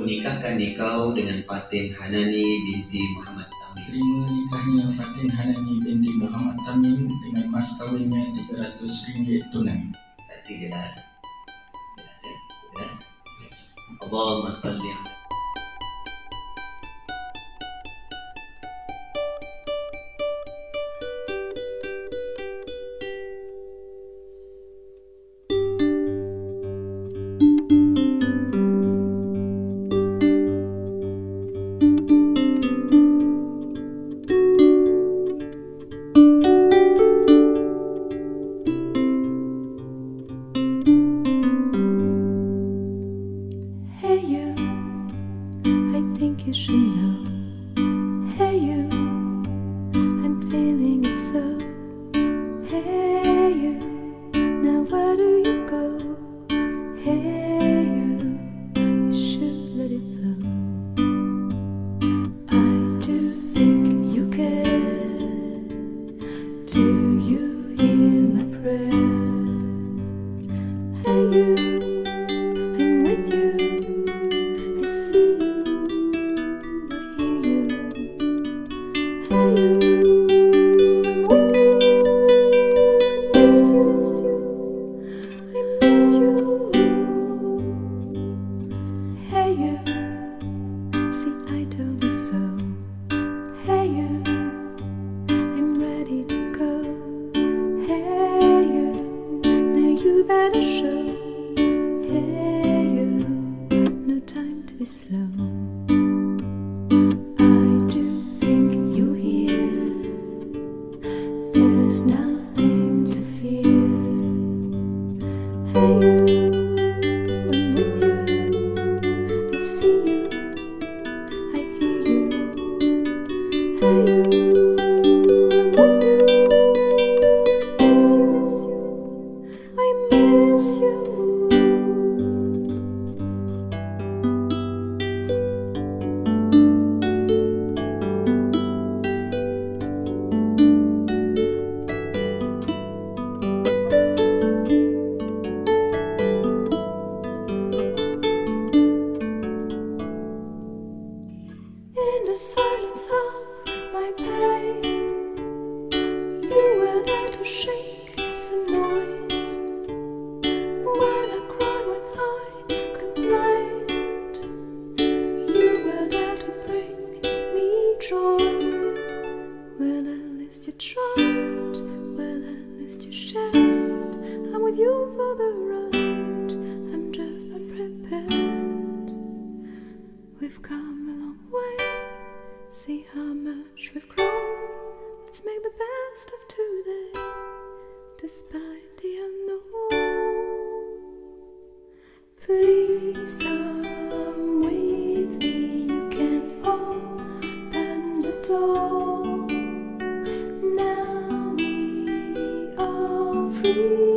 kunikahkan engkau dengan Fatin Hanani binti Muhammad Nazrie. Terima nikahnya Fatin Hanani binti Muhammad Nazrie dengan mas kawinnya RM300 tunai. Saksi jelas ya? Jelas. Allahumma salli ala you should know. Hey you, I'm feeling it so. Hey you, now where do you go? Hey you, you should let it flow. I do think you care. Do you hear my prayer? Hey you, I'm with you. I see you. Better show. Hey you, no time to be slow. I do think you hear. There's nothing to fear. Hey you, I'm with you. I see you, I hear you. Hey you, I'm with you. I miss you. In the silence of my pain, you were there to shake some noise. When I cried, when I complained, you were there to bring me joy. Well, at least you tried, well, at least you shared. I'm with you for the ride, I'm just unprepared. We've come a long way, see how much we've grown. Let's make the best of today, despite the unknown. Please come with me, you can open the door. Now we are free.